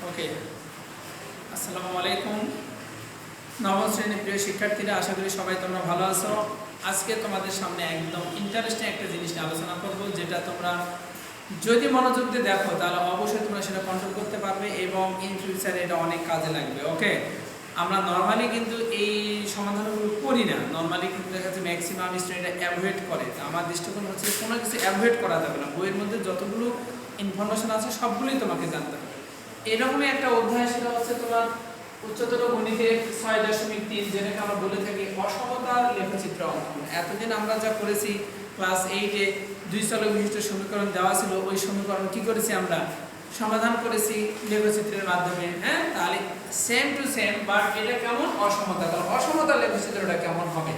ওকে, আসসালামু আলাইকুম। নবম শ্রেণীর প্রিয় শিক্ষার্থীরা, আশা করি সবাই তোমরা ভালো আছো। আজকে তোমাদের সামনে একদম ইন্টারেস্টিং একটা জিনিস নিয়ে আলোচনা করব, যেটা তোমরা যদি মনোযোগ দিয়ে দেখো তাহলে অবশ্যই তোমরা সেটা কন্ট্রোল করতে পারবে এবং ইন ফিউচারে এটা অনেক কাজে লাগবে। ওকে, আমরা নর্মালি কিন্তু এই সমাধানগুলো করি না। নর্মালি কিন্তু দেখা যাচ্ছে ম্যাক্সিমাম স্টুডেন্টরা অ্যাভয়েড করে। আমার দৃষ্টিকোণ হচ্ছে কোনো কিছু অ্যাভয়েড করা যাবে না। বইয়ের মধ্যে যতগুলো ইনফরমেশন আছে সবগুলোই তোমাকে জানতে হবে। এরকমই একটা অধ্যায়, সেটা হচ্ছে তোমার উচ্চতর গণিতের ৬.৩, যেটাকে আমরা বলে থাকি অসমতার লেখচিত্র অঙ্কন। এতদিন আমরা যা করেছি, ক্লাস 8-এ 2 চলক বিশিষ্ট সমীকরণ দেওয়া ছিল, ওই সমীকরণ কি করেছি আমরা সমাধান করেছি লেখচিত্রের মাধ্যমে। হ্যাঁ, তাহলে সেম টু সেম, বাট এটা কেমন অসমতা, তাহলে অসমতার লেখচিত্রটা কেমন হবে।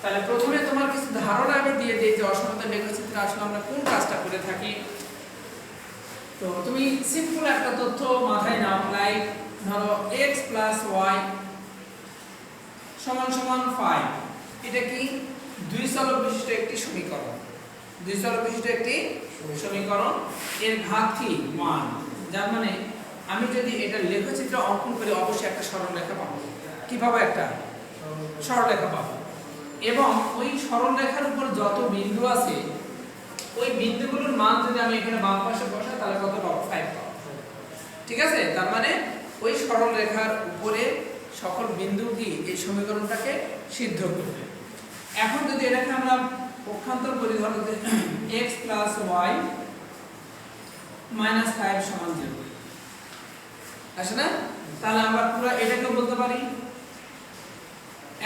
তাহলে প্রথমে তোমার কিছু ধারণা আমি দিয়ে দিই যে অসমতার লেখচিত্রে আসলে আমরা কোন কাজটা করে থাকি। তো তুমি সিম্পল একটা তথ্য মাথায় নাও, লাইক ধরো x + y = 5। এটা কি দুই চলক বিশিষ্ট একটি সমীকরণ। দুই চলক বিশিষ্ট একটি সমীকরণ, এর ঘাত কি 1। যার মানে আমি যদি এটা লেখচিত্র অঙ্কন করি অবশ্যই একটা সরলরেখা পাবো। কি পাবো? একটা সরলরেখা পাবো। এবং ওই সরলরেখার উপর যত বিন্দু আছে, ওই বিন্দুগুলোর মান যদি আমি এখানে বাম পাশে বসাই তাহলে কত পাবো? 5 পাবো। ঠিক আছে, তার মানে ওই সরল রেখার উপরে সকল বিন্দু কি এই সমীকরণটাকে সিদ্ধ করবে। এখন যদি এটাকে আমরা পক্ষান্তর করি, ধরো যে x + y - 5 = 0 আসে না? তাহলে আমরা পুরো এটাকে বলতে পারি।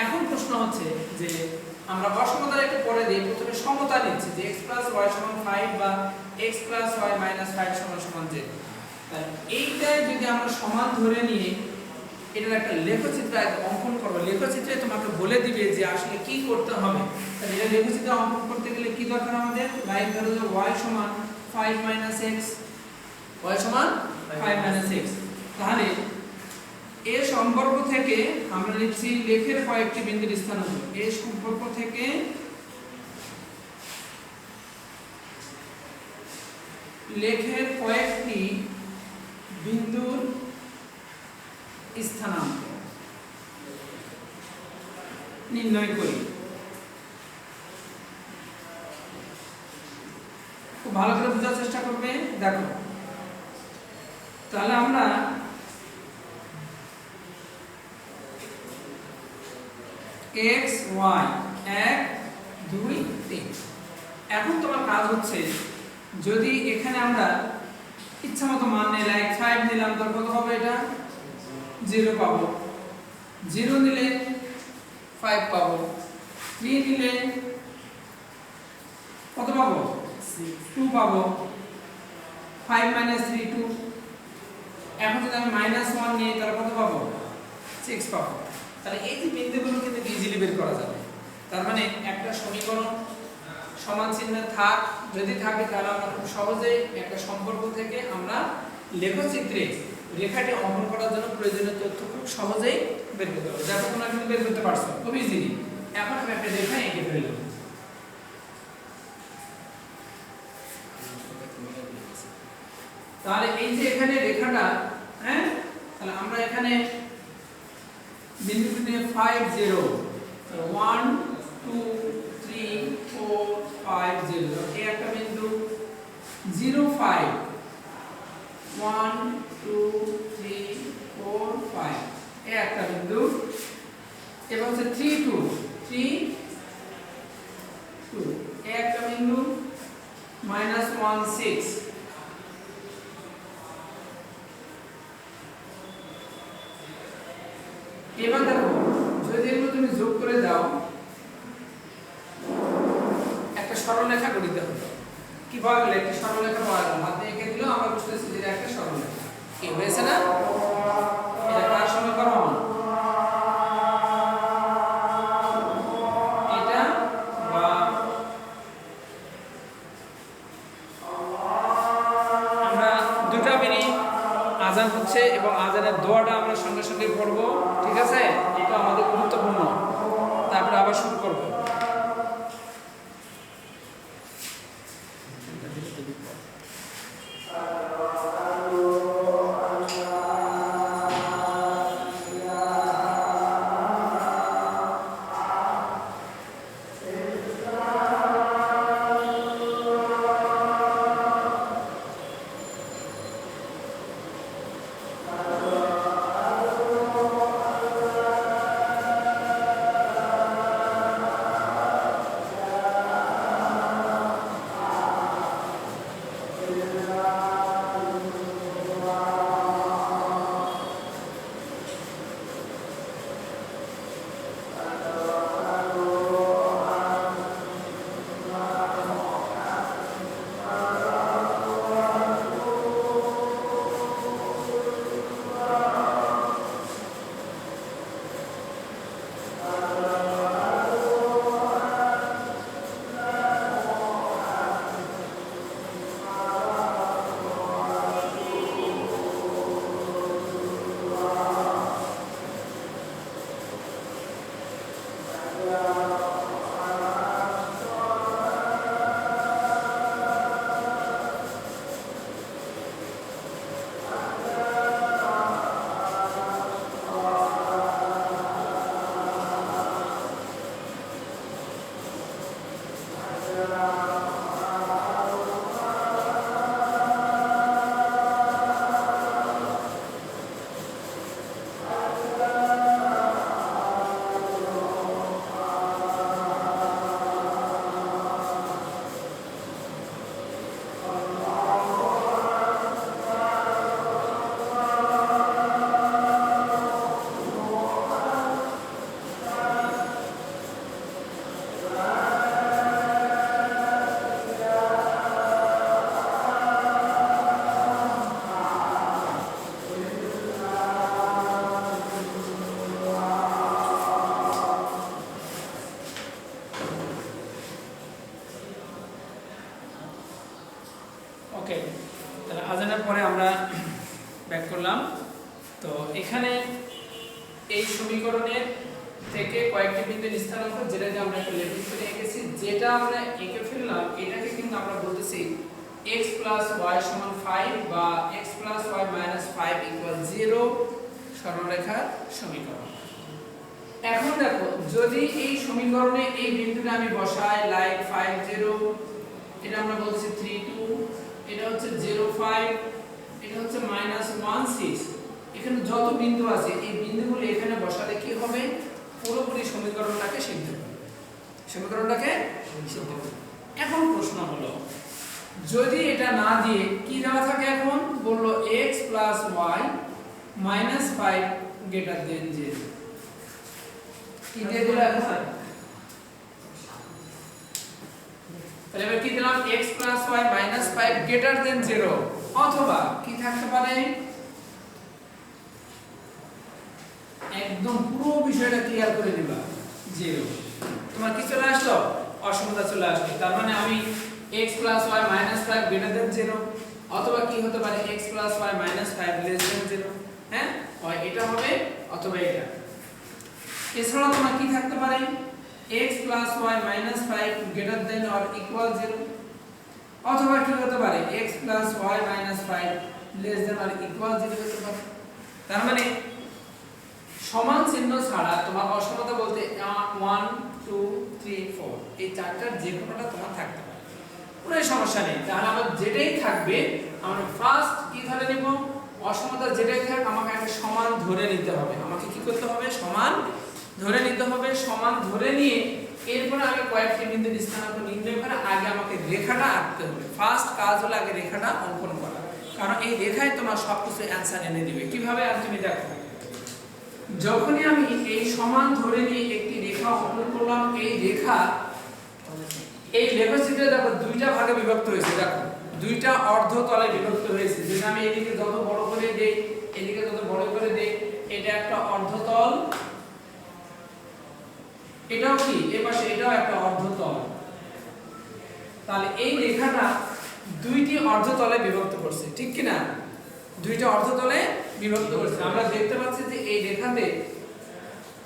এখন প্রশ্ন হচ্ছে যে আমরা অসমতার একটু পরে দিই, প্রথমে সমতা নিচ্ছি যে x + y = 5 বা x + y - 5 = 0। তাহলে এইটাই যদি আমরা সমান ধরে নিয়ে এটার একটা লেখচিত্র অঙ্কন করব, লেখচিত্রে তোমাকে বলে দিবে যে আসলে কি করতে হবে। তাহলে এটা লেখচিত্র অঙ্কন করতে গেলে কি দরকার আমাদের? লাইক ধরো যে y = 5 - x, y = 5 - x। তাহলে এই সম্পর্ক থেকে আমরা নিচ্ছি লেখের কয়েকটি বিন্দুর স্থানান্তর। এই সম্পর্ক থেকে লেখের কয়েকটি বিন্দুর স্থানান্তর নির্ণয় করি। খুব ভালো করে বোঝার চেষ্টা করবে। দেখো, তাহলে আমরা x y 1 2 3। এখন তোমার কাজ হচ্ছে, যদি এখানে আমরা ইচ্ছামতো মান নিই, লাইক 5 নিলাম, তার কত হবে? এটা 0 পাবো। 0 নিলে 5 পাবো। 3 নিলে কত পাবো? 2 পাবো। 5 - 3 2। এখন যদি আমি -1 নিই তাহলে কত পাবো? 6 পাবো। তাহলে এই যে বিন্দুগুলো কিন্তু ইজিলি বের করা যাবে। তার মানে একটা সমীকরণ সমান চিহ্ন যদি থাকে তাহলে আমরা খুব সহজেই একটা সম্পর্ক থেকে আমরা লেখচিত্রে রেখাটি অঙ্কন করার জন্য প্রয়োজনীয় তথ্য খুব সহজেই বের করতে পারবো। দেখো তোমরা কিন্তু বের করতে পারছো খুব ইজিলি। এখন আমি একটা রেখা এঁকে ফেললাম। তাহলে এই যে এখানে রেখাটা, হ্যাঁ, তাহলে আমরা এখানে বিন্দুটি নিয়ে 5 0 1 2 3 4 5 0 এই একটা বিন্দু। 0 5 1 2 3 4 5 এই একটা বিন্দু। এবং হচ্ছে 3 2 3 2 এই একটা বিন্দু। -1 6। এবার দেখো, যদি এগুলো তুমি যোগ করে দাও একটা সরলরেখা গঠিত হবে। কি পাওয়া গেল? একটা সরলরেখা পাওয়া গেল। হাতে এঁকে দিল, আমরা বুঝতেছি যে এটা একটা সরলরেখা। কি হয়েছে না? এটা কার সমীকরণ? এটা বা আমরা 2টা মিনিট আজান হচ্ছে এবং আজানের দোয়াটা আমরা সঙ্গে সঙ্গে পড়বো। ঠিক আছে, এটা আমাদের গুরুত্বপূর্ণ। তারপরে আবার শুরু করবো। ওকে, তাহলে আজানের পরে আমরা ব্যাক করলাম। তো এখানে এই সমীকরণের থেকে কয়েকটি বিন্দুর স্থানাঙ্ক যেটাকে আমরা একটা লেবেল করে এঁকেছি, যেটা আমরা এঁকে ফেললাম এটাকে কিন্তু আমরা বলতেছি x + y = 5 বা x + y - 5 = 0 সরলরেখার সমীকরণ। এখন দেখো, যদি এই সমীকরণে এই বিন্দুটা আমি বসাই লাইক 5 0, এটা আমরা বলতেছি 3 2, এটা হচ্ছে 0 5, এটা হচ্ছে -1 6, এখানে যত বিন্দু আছে এই বিন্দুগুলো এখানে বসালে কি হবে, পুরোপুরি সমীকরণটাকে সিদ্ধ করবে, সমীকরণটাকে সিদ্ধ করবে। এখন প্রশ্ন হলো, যদি এটা না দিয়ে কি দেওয়া থাকে, এখন বললো x + y - 5 > 0, কি দিয়ে দিল এখন? তাহলে এবার কি দিলাম, x + y - 5 > 0, অথবা কি থাকতে পারে, একদম পুরো বিষয়টা ক্লিয়ার করে দিবা 0। তোমার কি চলে আসলো, অসমতা চলে আসলো। তার মানে আমি x + y - 5 > 0, অথবা কি হতে পারে x + y - 5 < 0, হ্যাঁ, হয় এটা হবে অথবা এটা। এছাড়া তোমার কি থাকতে পারে, x + y - 5 > 0, অথবা কি হতে পারে x + y - 5 < 0 হতে পারে। তার মানে সমান চিহ্ন ছাড়া তোমার অসমতা বলতে 1 2 3 4 এই চারটার যে কোনোটা তোমার থাকতে পারে, কোনো সমস্যা নেই। তাহলে আমার যেটাই থাকবে আমরা ফার্স্ট কি ধরে নিব, অসমতা যেটাই থাক আমাকে একটা সমান ধরে নিতে হবে। আমাকে কি করতে হবে, সমান ধরে নিতে হবে। সমান ধরে নিয়ে এরপর আগে কয়েকটি বিন্দুর স্থানাঙ্ক নির্ণয় করে আগে আমাকে রেখাটা আঁকতে হবে। ফার্স্ট কাজ হলো আগে রেখাটা অঙ্কন করা, কারণ এই রেখায় তোমার সবকিছু অ্যানসার এনে দিবে। কিভাবে, আর তুমি দেখো, যখনই আমি এই সমান ধরে নিয়ে একটি রেখা অঙ্কন করলাম, এই রেখা এই লেখচিত্রে দেখো দুইটা ভাগে বিভক্ত হয়েছে, দেখো দুইটা অর্ধতলে বিভক্ত হয়েছে। যদি আমি এদিকে যত বড় করে দেই, এদিকে যত বড় করে দেই, এটা একটা অর্ধতল, এটাও কি এই পাশে এটাও একটা অর্ধতল। তাহলে এই রেখাটা দুইটি অর্ধতলে বিভক্ত করছে, ঠিক কি না, দুইটা অর্ধতলে বিভক্ত করছে। আমরা দেখতে পাচ্ছি যে এই রেখাতে,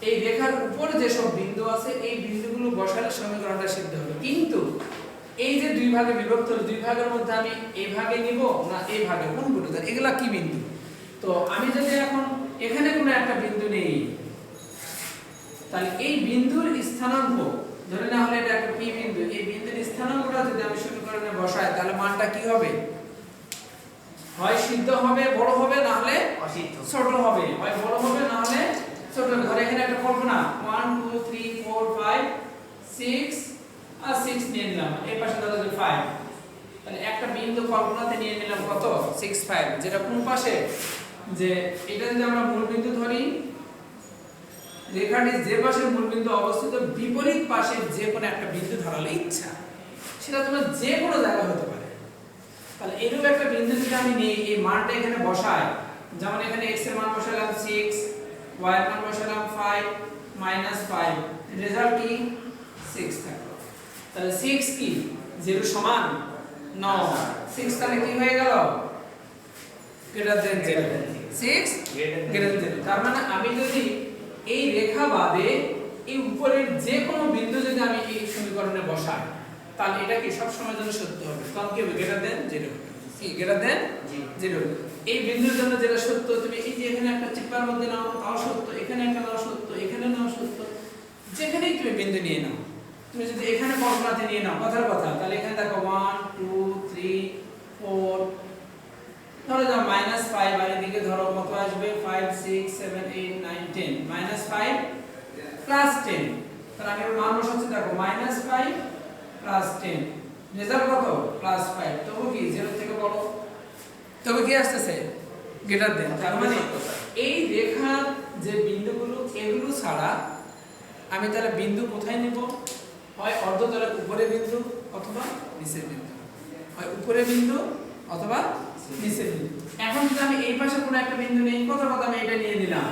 এই রেখার উপরে যে সব বিন্দু আছে এই বিন্দুগুলো বসালে সমীকরণটা সিদ্ধ হবে। কিন্তু এই যে দুই ভাগে বিভক্ত হলো, দুই ভাগের মধ্যে আমি এই ভাগে নিব না এই ভাগে, কোনগুলো, এগুলা কি বিন্দু। তো আমি যদি এখন এখানে কোনো একটা বিন্দু নেই, তাহলে এই বিন্দুর স্থানাঙ্ক ধরে না হলে এটা একটা পি বিন্দু, এই বিন্দুর স্থানাঙ্কটা যদি আমি সমীকরণে বসাই তাহলে মানটা কি হবে, হয় সিদ্ধ হবে, বড় হবে, না হলে ছোট হবে। হয় বড় হবে, না হলে ছোট হবে। ধরে এখানে একটা কল্পনা 1 2 3 4 5 6 আর 6 নিয়ে নিলাম, এই পাশে ধরো 5, তাহলে একটা বিন্দু কল্পনাতে নিয়ে নিলাম কত, 6 5, যেটা কোন পাশে, যে এটা যদি আমরা মূলবিন্দু ধরি, রেখাটির যে পাশে মূলবিন্দু অবস্থিত বিপরীত পাশে যে কোনো একটা বিন্দু ধরালে ইচ্ছা, সেটা তোমার যে কোনো জায়গা হতে পারে। তাহলে এরকম একটা বিন্দু যদি আমি নিই, এই মানটা এখানে বসাই, যেমন এখানে x এর মান বসালাম 6, y এর মান বসালাম 5 -5, রেজাল্ট কি 6 থাকলো। তাহলে 6 কি 0 সমান no, 6 তাহলে কি হয়ে গেল, গ্রেটার দেন 0, 6 গ্রেটার দেন। তার মানে আমি যদি এই রেখা বাদে এই উপরের যে কোনো বিন্দু যদি আমি এই সমীকরণে বসাই, তাহলে এটা কি সব সময়ের জন্য সত্য হবে, তখন কি হবে, গ্রেটার দেন 0, কি গ্রেটার দেন 0। এই বিন্দুর জন্য যেটা সত্য, তুমি এই যে এখানে একটা চিপার মধ্যে নাও তাও সত্য, এখানে একটা নাও সত্য, এখানে নাও সত্য, যেখানেই তুমি বিন্দু নিয়ে নাও। তুমি যদি এখানে কল্পনাতে নিয়ে নাও, কথার কথা, তাহলে এখানে দেখো 1 2 3 4, ধরো যাও -5, আর এদিকে ধরো কত আসবে 5 6 7 8 9 10, -5 + 10, তাহলে আমি মান বসাচ্ছি, দেখো -5 + 10, রেজাল্ট কত +5, তবু কি 0 থেকে বড়, তবে কি আসতেছে গ্রেটার দেন। তার মানে এই রেখার যে বিন্দুগুলো এগুলো ছাড়া আমি তাহলে বিন্দু কোথায় নেব, হয় অর্ধতলের উপরে বিন্দু অথবা নিচের বিন্দু, হয় উপরে বিন্দু অথবা নিচের বিন্দু। এখন যদি আমি এই পাশে কোনো একটা বিন্দু নেই, কথা আমি এটা নিয়ে নিলাম,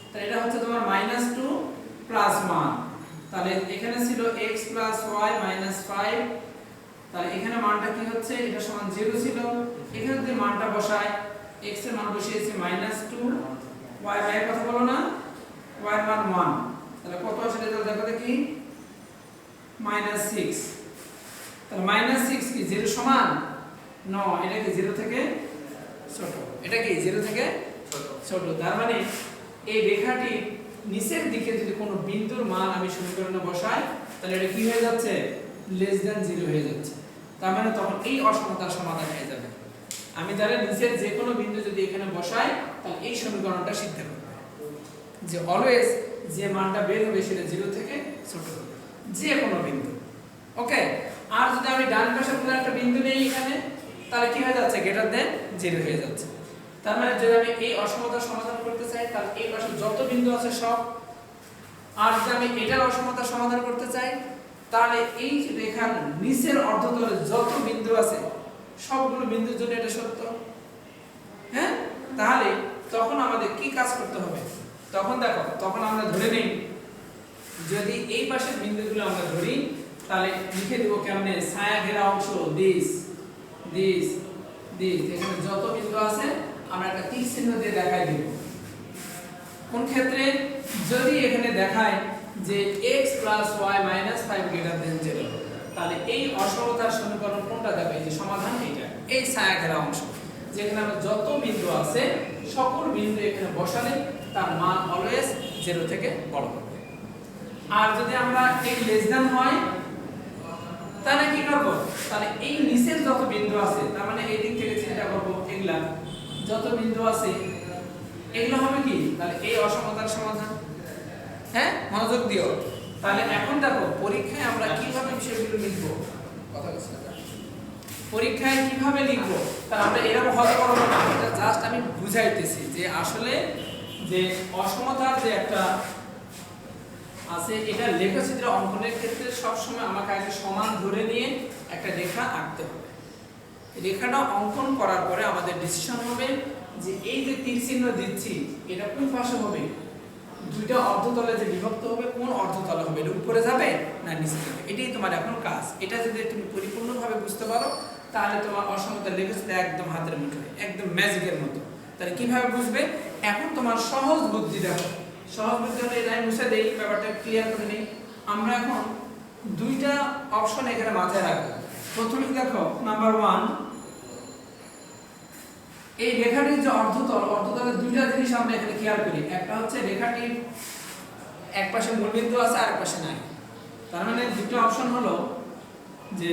তাহলে এটা হচ্ছে তোমার -2 + 1, তাহলে এখানে ছিল x + y - 5 তাহলে এখানে মানটা কি হচ্ছে, এটা সমান 0 ছিল, এখানে যদি মানটা বসায় x এর মান বসিয়েছি -2, y এর কথা বলো না, y এর মান 1, তাহলে কত আসে রেজাল্ট দেখো দেখি, -6। তাহলে -6 কি 0 সমান? না, এটা কি 0 থেকে ছোট, এটা কি 0 থেকে ছোট। তার মানে এই রেখাটি নিচের দিকে যদি কোনো বিন্দুর মান আমি সমীকরণে বসাই, তাহলে এটা কি হয়ে যাচ্ছে, <0 হয়ে যাচ্ছে। তার মানে তখন এই অসমতার সমাধান হয়ে যাবে। আমি তাহলে নিচের যে কোনো বিন্দু যদি এখানে বসাই, তাহলে এই সমীকরণটা সিদ্ধ করবে যে অলওয়েজ যে মানটা বের হবে সেটা 0 থেকে ছোট হবে, যে কোনো বিন্দু। ওকে, আর যদি আমি ডান পাশে কোনো একটা বিন্দু নেই এখানে, তাহলে কি হয়ে যাচ্ছে, >0 হয়ে যাচ্ছে। তার মানে যদি আমি এই অসমতার সমাধান করতে চাই, তাহলে এই পাশে যত বিন্দু আছে সব, আর যদি আমি এটার অসমতার সমাধান করতে চাই, তাহলে এই রেখার নিচের অর্ধতলে যত বিন্দু আছে সবগুলো বিন্দুর জন্য এটা সত্য। হ্যাঁ, তাহলে তখন আমাদের কি কাজ করতে হবে, তখন দেখো, তখন আমরা ধরে নিই যদি এই পাশের বিন্দুগুলো আমরা ধরি, তাহলে লিখে দেব কেমনে, ছায়া ঘেরা অংশ দিস, এখানে যত বিন্দু আছে আমরা একটা তীর চিহ্ন দিয়ে দেখাই দেব। কোন ক্ষেত্রে, যদি এখানে দেখায় যে x + y - 5 > 0, তাহলে এই অসমতার সমীকরণ কোনটা দেবে, এই যে সমাধান এইটা, এই ছায়া ঘেরা অংশ, যেখানে আমরা যত বিন্দু আছে সকল বিন্দু এখানে বসালে তার মান অলওয়েজ 0 থেকে বড় হবে। আর যদি আমরা এই << হয়, তাহলে কি করব, তাহলে এই নিচের যত বিন্দু আছে, তার মানে এই দিক থেকে চিন্তা করব, এগুলা যত বিন্দু আছে এগুলো হবে কি, তাহলে এই অসমতার সমাধান। হ্যাঁ, মনোযোগ দিও। তাহলে এখন দেখো পরীক্ষায় আমরা কিভাবে বিষয়গুলো লিখব, কথা বলছি না, পরীক্ষায় কিভাবে লিখব, তাহলে আমরা এরকম হতে পারবো না, এটা জাস্ট আমি বুঝাইতেছি যে আসলে যে অসমতার যে একটা আছে, এটা লেখচিত্র অঙ্কনের ক্ষেত্রে সবসময় আমাকে আগে সমান ধরে নিয়ে একটা রেখা আঁকতে হবে। রেখাটা অঙ্কন করার পরে আমাদের ডিসিশন হবে যে এই যে তীর চিহ্ন দিচ্ছি এটা কোন পাশে হবে, দুইটা অর্ধতলে যে বিভক্ত হবে কোন অর্ধতলে হবে, এটা উপরে যাবে না নিচে যাবে, এটাই তোমার এখন কাজ। এটা যদি তুমি পরিপূর্ণভাবে বুঝতে পারো, তাহলে তোমার অসমতার লেখচিত্র একদম হাতের মুঠোয়, একদম ম্যাজিকের মতো। তাহলে কিভাবে বুঝবে, এখন তোমার সহজ বুদ্ধি দেখো, সহজ বুদ্ধি হলে এটাই মুছে দেই, ব্যাপারটা ক্লিয়ার করে নিই। আমরা এখন দুইটা অপশন এখানে মাথায় রাখবো। প্রথমে দেখো নাম্বার 1, এই রেখাটির যে অর্ধতলের দুইটা জিনিস আমরা এখানে খেয়াল করি। একটা হচ্ছে রেখাটির এক পাশে মূলবিন্দু আছে আর এক পাশে নাই। তার মানে দুটো অপশন হলো যে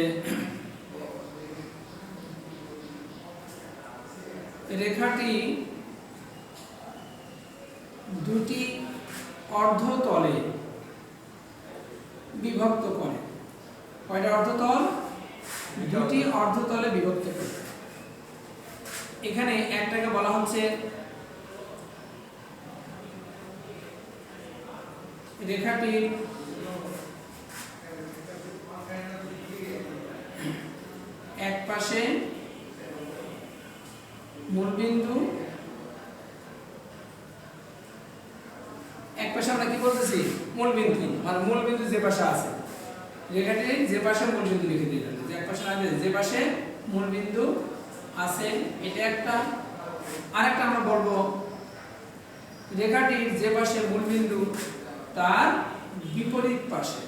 রেখাটি দুটি অর্ধতলে বিভক্ত করে। কয়টা অর্ধতল? দুটি অর্ধতলে বিভক্ত করে। এখানে একটাকে বলা হচ্ছে রেখাটির এক পাশে মূলবিন্দু, এক পাশে আমরা কি বলতেছি, মূলবিন্দু, মানে মূলবিন্দু যে পাশে আছে, রেখাটির যে পাশে মূলবিন্দু লিখে দিলাম, যে এক পাশে আছে যে পাশে মূলবিন্দু আছে, এটা একটা। আরেকটা আমরা বলবো রেখাটির যে পাশে মূলবিন্দু তার বিপরীত পাশে।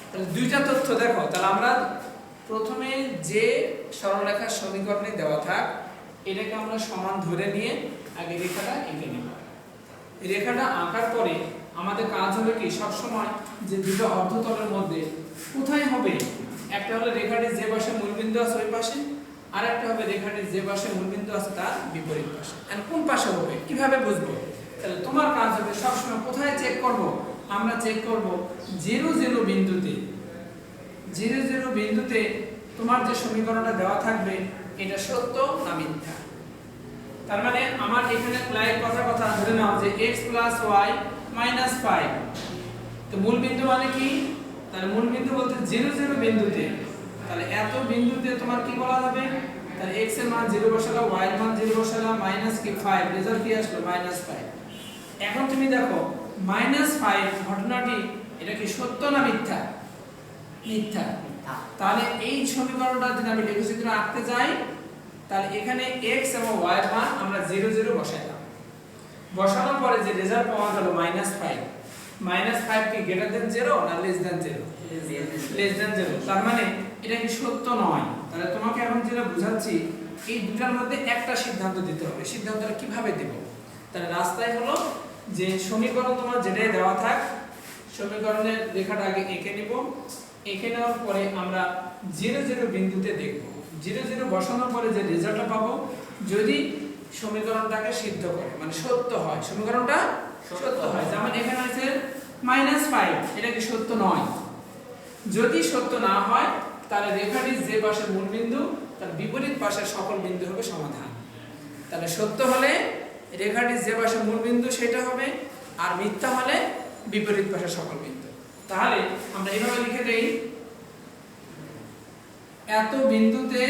তাহলে দুইটা তথ্য দেখো। তাহলে আমরা প্রথমে যে সরলরেখার সমীকরণে দেওয়া থাক এটাকে আমরা সমান ধরে নিয়ে আগে রেখাটা এঁকে নেব। রেখাটা আঁকার পরে আমাদের কাজ হবে কি, সবসময় যে দুটো অর্ধতলের মধ্যে কোথায় হবে, একটা হলো রেখাটির যে পাশে মূলবিন্দু আছে ওই পাশে, আর একটা হবে রেখাটির যে পাশে মূলবিন্দু আছে তার বিপরীত পাশে। আর কোন পাশে হবে কিভাবে বুঝবো? তাহলে তোমার কাজ হবে সবসময় কোথায় চেক করব, আমরা চেক করব 0 0 বিন্দুতে। 0 0 বিন্দুতে তোমার যে সমীকরণটা দেওয়া থাকবে এটা সত্য না মিথ্যা। তার মানে আমার এখানে লাইক কথা ধরে নাও যে x + y - 5, তো মূলবিন্দু মানে কি, তাহলে মূলবিন্দু বলতে 0 0 বিন্দুতে। তাহলে এত বিন্দুতে তোমার কি বলা যাবে, তাহলে x এর মান 0 বসালাম, y এর মান 0 বসালাম, -5, রেজাল্ট কি আসলো -5। এখন তুমি দেখো -5 ঘটনাটি এটা কি সত্য না মিথ্যা? মিথ্যা। তাহলে এই সমীকরণটা যদি আমি লেখচিত্র আঁকতে যাই, তাহলে এখানে x এবং y এর মান আমরা 0 0 বসাইলাম। বসানোর পরে যে রেজাল্ট পাওয়া গেল -5, -5 কি গ্রেটার দেন 0 না লেস দেন 0? Less than 0। তার মানে এটা কি সত্য নয়। তাহলে তোমাকে এখন যেটা বুঝাচ্ছি, এই দুটার মধ্যে একটা সিদ্ধান্ত দিতে হবে। সিদ্ধান্তটা কিভাবে দেব? তাহলে রাস্তায় হলো যে সমীকরণ তোমার যেটাই দেওয়া থাক, সমীকরণের রেখাটা আগে এঁকে নিব। এঁকে নেওয়ার পরে আমরা 0 0 বিন্দুতে দেখব। 0 0 বসানোর পরে যে রেজাল্টটা পাবো, যদি সমীকরণটাকে সিদ্ধ করে মানে সত্য হয়, সমীকরণটা সত্য হয়, যেমন এখানে আছে -5, এটা কি সত্য নয়? যদি সত্য না হয় তাহলে রেখাটির যে পাশে মূল বিন্দু তার বিপরীত পাশের সকল বিন্দু হবে সমাধান। তাহলে সত্য হলে রেখাটির যে পাশে মূল বিন্দু সেটা হবে, আর মিথ্যা হলে বিপরীত পাশের সকল বিন্দু। তাহলে আমরা এইভাবে লিখে দেই, এত বিন্দুতে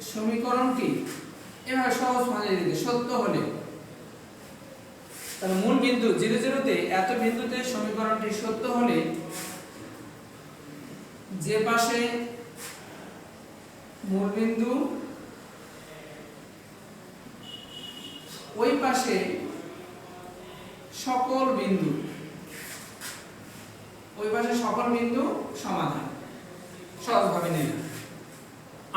সমীকরণটি এভাবে সহজ ভাবে লিখে সত্য হলে, তাহলে মূল বিন্দু 0 0 তে এত বিন্দুতে সমীকরণটি সত্য হলে যে পাশে মূল বিন্দু ওই পাশে সকল বিন্দু, ওই পাশে সকল বিন্দু সমাধান। সহজভাবে নেই।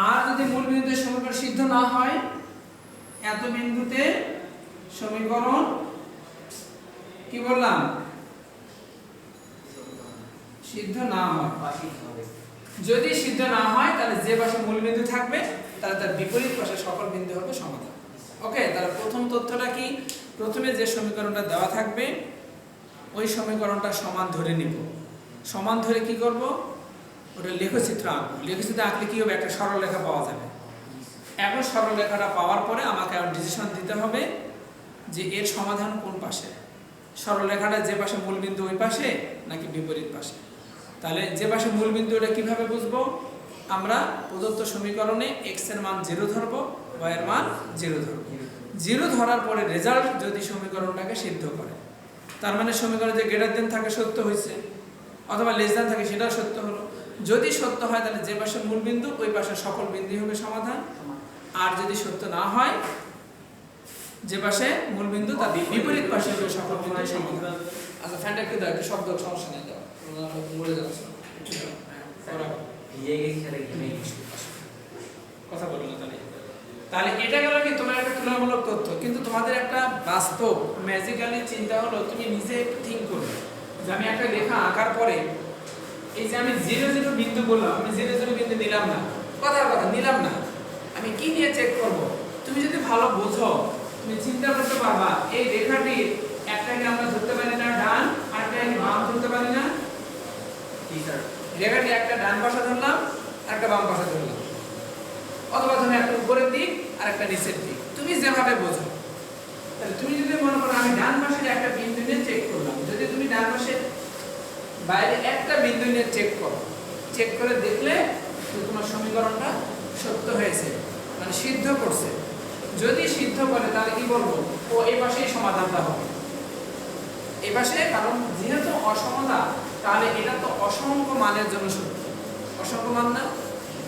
আর যদি মূল বিন্দুতে সমীকরণ সিদ্ধ না হয়, এত বিন্দুতে সমীকরণ কি বললাম সিদ্ধ না হয়। যদি সিদ্ধ না হয় তাহলে যে পাশে মূল বিন্দু থাকবে তাহলে তার বিপরীত পাশে সকল বিন্দু হবে সমাধান। ওকে, তাহলে প্রথম তথ্যটা কি, প্রথমে যে সমীকরণটা দেওয়া থাকবে ওই সমীকরণটা সমান ধরে নিব। সমান ধরে কি করব, ওটা লেখচিত্র আঁকবো। লেখচিত্র আঁকলে কি হবে, একটা সরলরেখা পাওয়া যাবে। এখন সরলরেখাটা পাওয়ার পরে আমাকে ডিসিশন দিতে হবে যে এর সমাধান কোন পাশে, সরলরেখাটা যে পাশে মূল বিন্দু ওই পাশে নাকি বিপরীত পাশে। তাহলে যে পাশে মূল বিন্দু এটা কিভাবে বুঝবো, আমরা প্রদত্ত সমীকরণে x এর মান 0 ধরব, y এর মান 0 ধরব। 0 ধরার পরে রেজাল্ট যদি সমীকরণটাকে সিদ্ধ করে, তার মানে সমীকরণ যে গ্রেটার দেন থাকে সত্য হয়েছে, অথবা লেস দেন থাকে সেটাও সত্য হলো। যদি সত্য হয় তাহলে যে পাশে মূল বিন্দু ওই পাশে সকল বিন্দু হবে সমাধান। আর যদি সত্য না হয়, যে পাশে মূল বিন্দু তার বিপরীত পাশে হবে সকল বিন্দু সমাধান। আচ্ছা, ফ্যানটা একটু দাও, একটু শব্দ সমস্যা নেই, দাও মরে যাচ্ছে কথা বলো না। তাহলে এটা গেল কি তোমার একটা তুলনামূলক তথ্য, কিন্তু তোমাদের একটা বাস্তব ম্যাজিক্যালি চিন্তা হলো, তুমি নিজে থিঙ্ক করবে যে আমি একটা রেখা আঁকার পরে এই যে আমি 0 0 বিন্দু বললাম, আমি 0 0 বিন্দু নিলাম না, কথার কথা নিলাম না, আমি কি নিয়ে চেক করব? তুমি যদি ভালো বোঝো তুমি চিন্তা করতে পারবা এই রেখাটির একটাকে আমরা ধরতে পারি না ডান, আরেকটাকে বাম ধরতে পারি না। কি স্যার, রেখাটি একটা ডান পাশে ধরলাম আর একটা বাম পাশে ধরলাম, অথবা ধরো একটা উপরের দিক আর একটা নিচের দিক, তুমি যেভাবে বোঝো। তাহলে তুমি যদি মনে করো আমি ডান পাশের একটা বিন্দু নিয়ে চেক করলাম, যদি তুমি ডান পাশে বাইরে একটা বিন্দু নিয়ে চেক করো, চেক করে দেখলে তোমার সমীকরণটা সত্য হয়েছে, মানে সিদ্ধ করছে। যদি সিদ্ধ করে তাহলে কি বলবো, ও এই পাশেই সমাধানটা হবে, এই পাশে, কারণ যেহেতু অসমতা তাহলে এটা তো অসংখ্য মানের জন্য সত্য। অসংখ্য মান না,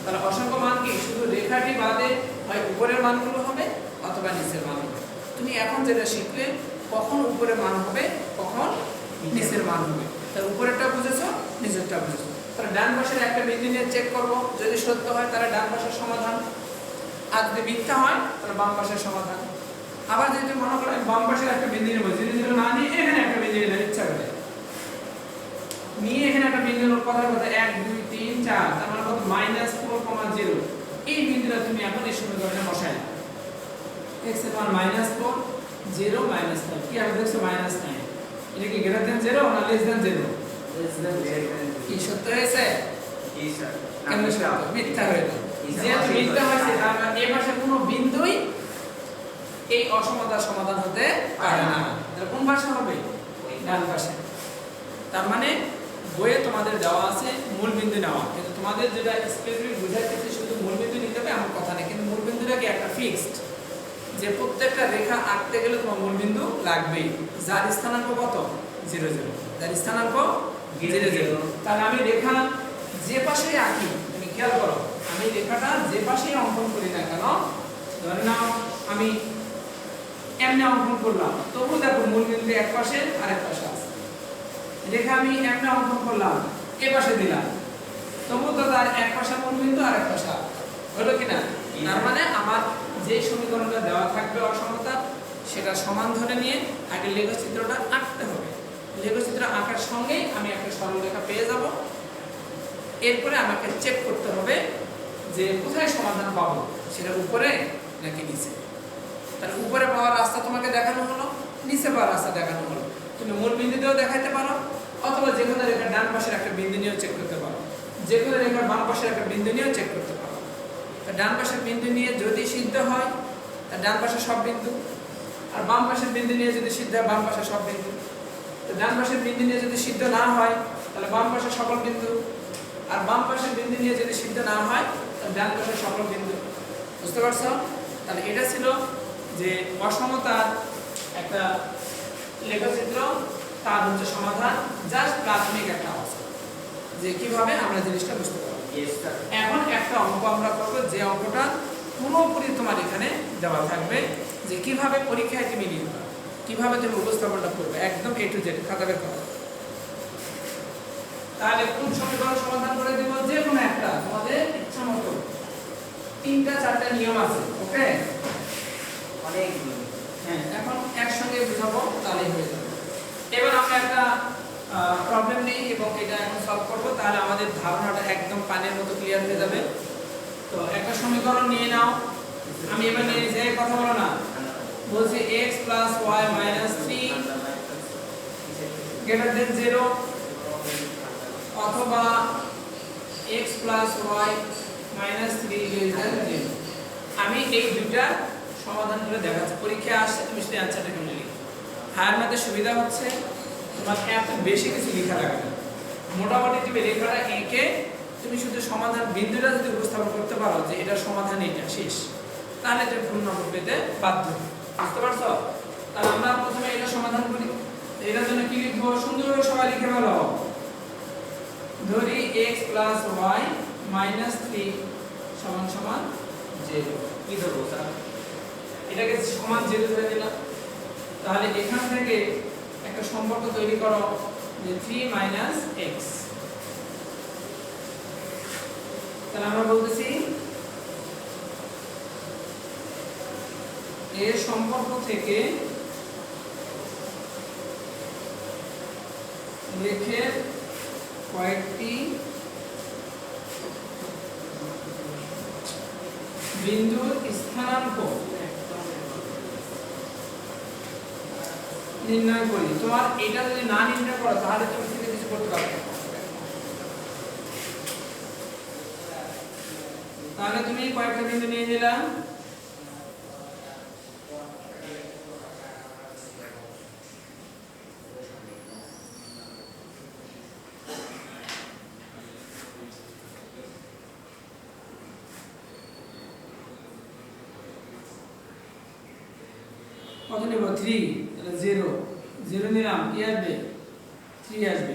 তাহলে অসংখ্য মান কি শুধু রেখাটি বাদে হয় উপরের মানগুলো হবে অথবা নিচের মান হবে। তুমি এখন যেটা শিখলে কখন উপরের মান হবে কখন নিচের মান হবে, তাহলে উপরেরটা বুঝেছো নিচেরটা বুঝেছো। তাহলে ডান পাশের একটা বিন্দু নিয়ে চেক করবো, যদি সত্য হয় তাহলে ডান পাশের সমাধান, আর যদি মিথ্যা হয় তাহলে বাম পাশের সমাধান। আবার যদি মনে করেন বাম পাশের একটা বিন্দু নেবো, যদি না নিয়ে এখানে একটা বিন্দু নিলে ইচ্ছা করে নিয়ে এখানে একটা বিন্দু কথার কথা 1 2 3 4, তার মানে কত -4,0। এই বিন্দুটা তুমি এখন এই সমীকরণে বসাই দাও, x এর মান -4 0 -9, কি হবে দেখছো -9, এটা কি গ্রেটার দেন 0 না লেস দেন 0? Less than 0। কি সত্য হয়েছে? কি স্যার, কেন সত্য? মিথ্যা হয়ে গেল। যেহেতু মিথ্যা হয়েছে তার মানে এই পাশে কোনো বিন্দুই এই অসমতার সমাধান হতে পারে না। তাহলে কোন পাশে হবে? ডান পাশে। তার মানে বইয়ে তোমাদের দেওয়া আছে মূল বিন্দু নেওয়া, কিন্তু তোমাদের যেটা স্পেসিফিক বোঝাইতেছে শুধু মূলবিন্দু নিতে হবে এমন কথা নেই, কিন্তু মূলবিন্দুটা কি একটা ফিক্সড, যে প্রত্যেকটা রেখা আঁকতে গেলে তোমার মূলবিন্দু লাগবেই, যার স্থানাঙ্ক কত 0 0, যার স্থানাঙ্ক 0 0। তাহলে আমি রেখা যে পাশেই আঁকি, তুমি খেয়াল করো, আমি রেখাটা যে পাশেই অঙ্কন করি না কেন, ধরে নাও আমি এমনি অঙ্কন করলাম, তবু দেখো মূলবিন্দু এক পাশে আরেক পাশে আছে। রেখা আমি এমনি অঙ্কন করলাম, এ পাশে দিলাম, তবু তো তার এক পাশে মূলবিন্দু আর এক পাশে হলো কিনা। তার মানে আমার যে সমীকরণটা দেওয়া থাকবে অসমতা, সেটা সমান ধরে নিয়ে আগে লেখচিত্রটা আঁকতে হবে। লেখচিত্র আঁকার সঙ্গে আমি একটা সরলরেখা পেয়ে যাব। এরপরে আমাকে চেক করতে হবে যে কোথায় সমাধান পাবো, সেটা উপরে নাকি নিচে। তাহলে উপরে পাওয়ার রাস্তা তোমাকে দেখানো হলো, নিচে পাওয়ার রাস্তা দেখানো হলো। তুমি মূল বিন্দু দিয়েও দেখাইতে পারো, অথবা যে কোনো রেখার ডান পাশের একটা বিন্দু নিয়েও চেক করতে পারো, যে কোনো রেখার বাম পাশের একটা বিন্দু নিয়েও চেক করতে পারো। ডান পাশের বিন্দু নিয়ে যদি সিদ্ধ হয় তার ডান পাশের সব বিন্দু, আর বাম পাশের বিন্দু নিয়ে যদি সিদ্ধ হয় বাম পাশের সব বিন্দু। তো ডান পাশের বিন্দু নিয়ে যদি সিদ্ধ না হয় তাহলে বাম পাশের সকল বিন্দু, আর বাম পাশের বিন্দু নিয়ে যদি সিদ্ধ না হয় তাহলে ডান পাশের সকল বিন্দু। বুঝতে পারছো? তাহলে এটা ছিল যে অসমতার একটা লেখচিত্র, তার হচ্ছে সমাধান, জাস্ট প্রাথমিক একটা অবস্থা যে কিভাবে আমরা জিনিসটা বুঝতে পারবো। এখন একটা অঙ্ক আমরা করব, যে অঙ্কটা পুরোপুরি তোমার এখানে দেওয়া থাকবে, যে কিভাবে পরীক্ষায় তুমি লিখবে, কিভাবে তুমি উপস্থাপনটা করবে, একদম A to Z খাতা বের করো। তাহলে কোন সমীকরণ সমাধান করে দেব, যে কোনো একটা তোমাদের ইচ্ছা মতো, 3টা 4টা নিয়ম আছে। ওকে, অনেকগুলো। হ্যাঁ, এখন একসঙ্গে বুঝাবো তাহলেই হয়ে যাবে। এবার আমরা একটা প্রবলেম নেই এবং এটা এখন সলভ করব, তাহলে আমাদের ধারণাটা একদম পানির মতো ক্লিয়ার হয়ে যাবে। তো একটা সমীকরণ নিয়ে নাও, আমি এবার নিয়ে যে কথা বলো না, বলছি x + y - 3 > 0, অথবা x + y - 3 > 0। আমি এই দুইটা সমাধান করে দেখাচ্ছি, পরীক্ষায় আসছে তুমি সেই অ্যানসারটা কেমন লিখবে। হায়ার ম্যাথের সুবিধা হচ্ছে তোমার এত বেশি কিছু লেখা লাগে না, মোটামুটি তুমি লেখাটা এঁকে তুমি শুধু সমাধান বিন্দুটা যদি উপস্থাপন করতে পারো যে এটা সমাধান, এটা শেষ, তাহলে তুমি ফুল নম্বর পেতে বাধ্য। বুঝতে পারছো? তাহলে আমরা প্রথমে এটা সমাধান করি। এটার জন্য কি লিখবো, সুন্দরভাবে সবাই লিখে ফেলো। ধরি x + y - 3 = 0। কি ধরবো স্যার? এটাকে সমান 0 ধরে দিলাম। তাহলে এখান থেকে একটা সম্পর্ক তৈরি করো যে 3 - x। তাহলে আমরা বলতেছি এর সম্পর্ক থেকে রেখার কয়েকটি বিন্দুর স্থানাঙ্ক নির্ণয় করি। তোমার এটা যদি না নির্ণয় করো তাহলে তুমি থেকে কিছু করতে পারবে না। তাহলে তুমি কয়েকটা বিন্দু নিয়ে নিলা, কত নেব 3, তাহলে 0 0 নিলাম, কি আসবে 3 আসবে।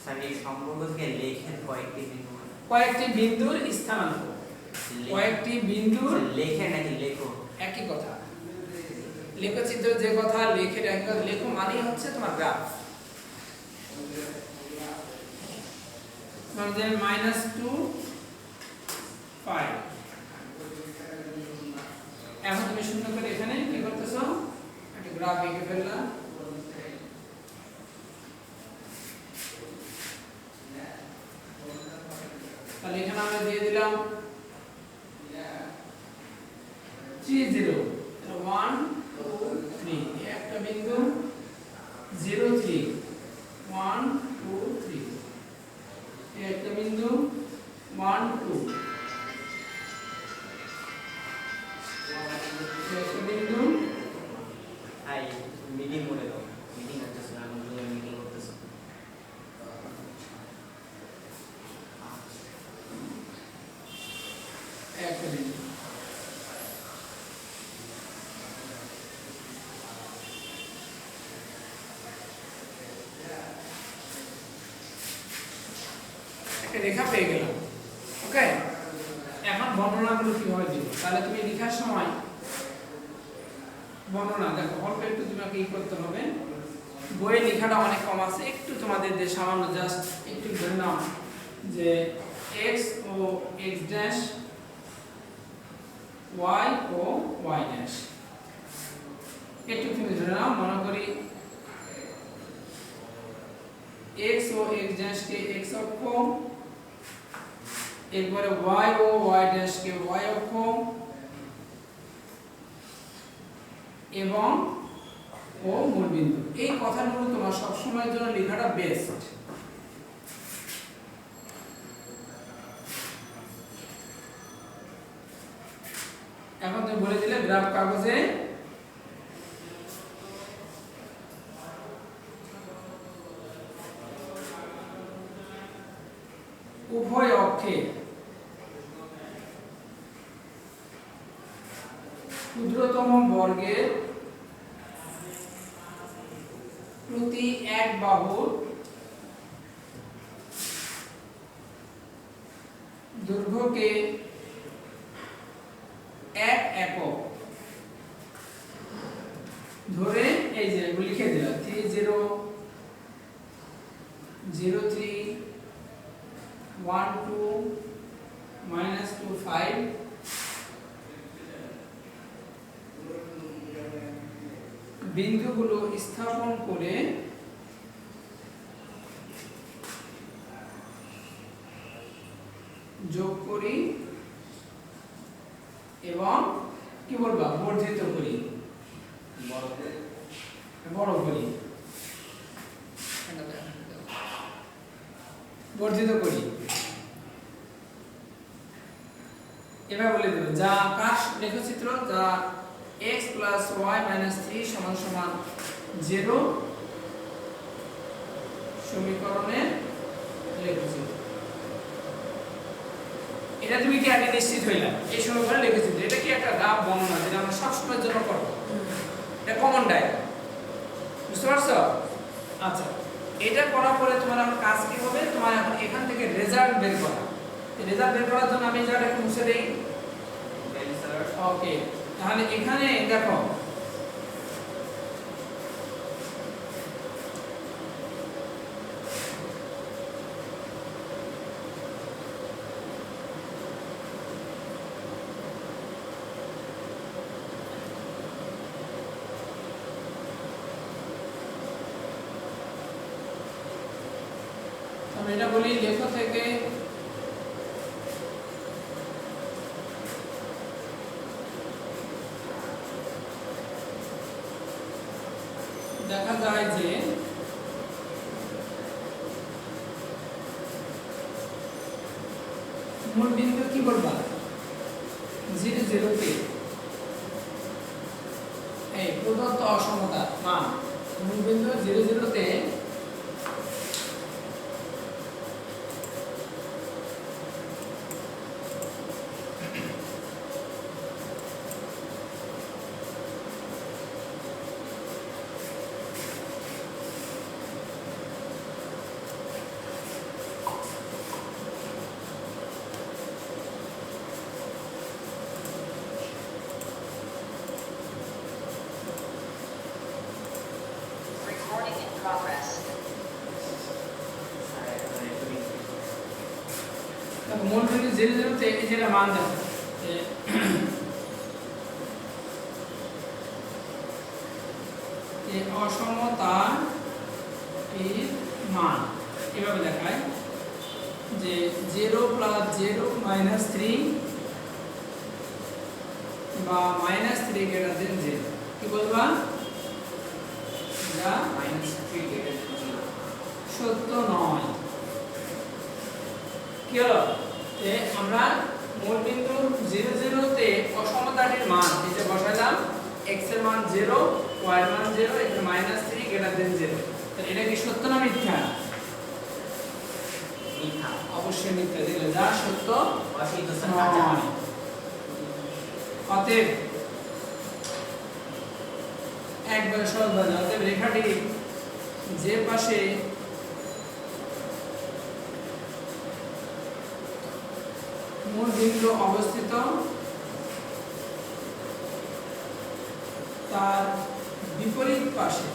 স্যার এই সম্পর্ক থেকে লেখের কয়েকটি বিন্দু, কয়েকটি বিন্দুর স্থানাঙ্ক, কয়েকটি বিন্দুর লেখের নাকি লেখো একই কথা, লেখচিত্র যে কথা, লেখের একই কথা। লেখো মানেই হচ্ছে তোমার গ্রাফ। মানে -2 5, এখন তুমি শূন্য করে এখানে কি করতেছো, একটা গ্রাফ এঁকে ফেললাম। তাহলে এখানে আমরা দিয়ে দিলাম 3 0, 1 2 3, একটা বিন্দু 0 3, 1 2 3, একটা বিন্দু 1 2, একটা বিন্দু। আই মিটিং করে দাও, মিটিং হচ্ছে না, আমরা মিটিং করতেছি। একটা রেখা পেয়ে গেলাম। ওকে, এখন বর্ণনাগুলো কিভাবে দিব, তাহলে তুমি লেখার সময় বর্ণনা দেখো অল্প একটু তোমাকে করতে হবে। বইয়ে লেখাটা অনেক কম আছে, একটু তোমাদের যে সামান্য জাস্ট একটু ধরে নাও যে x ও x ড্যাশ y ও y ড্যাশ, একটু তুমি ধরে নাও, মনে করি x ও x ড্যাশ কে x অক্ষ, এরপরে y ও y ড্যাশ কে y অক্ষ, এবং ও মূলবিন্দু। এই কথাগুলো তোমার সব সময়ের জন্য লেখাটা বেস্ট। এখন তুমি বলে দিলে গ্রাফ কাগজে উভয় অক্ষে ক্ষুদ্রতম বর্গের প্রতি এক বাহুর দৈর্ঘ্যকে এক একক ধরে এই যে লিখে দিলাম 300312-25 বিন্দুগুলো স্থাপন করে যোগ করি এবং কি বলবা বর্ধিত করি, বড় করি, বর্ধিত করি। এবার বলে দেব যা আকাশ লেখচিত্র যা x plus y minus 3 সমান সমান 0 সমীকরণের লেখচিত্র। এটা তুমি কি আগে নিশ্চিত হইলা এই সমীকরণে লেখচিত্র? এটা কি একটা গ্রাফ বর্ণনা যেটা আমরা সব সময়ের জন্য করব, এটা কমন ডায়াগ্রাম, বুঝতে পারছো? আচ্ছা, এটা করার পরে তোমার আমার কাজ কি হবে, তোমার এখন এখান থেকে রেজাল্ট বের করা। রেজাল্ট বের করার জন্য আমি জায়গাটা একটু মুছে দেই। ওকে, তাহলে এখানে দেখো আমি এটা বলি লেখ থেকে দেখা যায় যে মূল বিন্দু কি বলবা 0 0 তে এই প্রদত্ত অসমতার মান মূল বিন্দু 0 0 তে মূল বিন্দু 0 0 তে এই যেটা মান দেয় এই অসমতার এর মান এভাবে দেখায় যে 0 + 0 - 3 বা -3 > 0 কি বলবা এটা -3 > 0 সত্য নয়। কি হলো যে আমরা মূল বিন্দু 0 0 তে অসমতাটির মান এই যে বসাইলাম, x এর মান 0, y এর মান 0, এখানে -3 > 0। তো এটা কি সত্য না মিথ্যা? মিথ্যা, অবশ্যই মিথ্যা দিলে যা সত্য অসিদ্ধ নয়। অতএব একবার সহজ ভাবে অতএব রেখাটি যে পাশে মূল বিন্দু অবস্থিত তার বিপরীত পাশে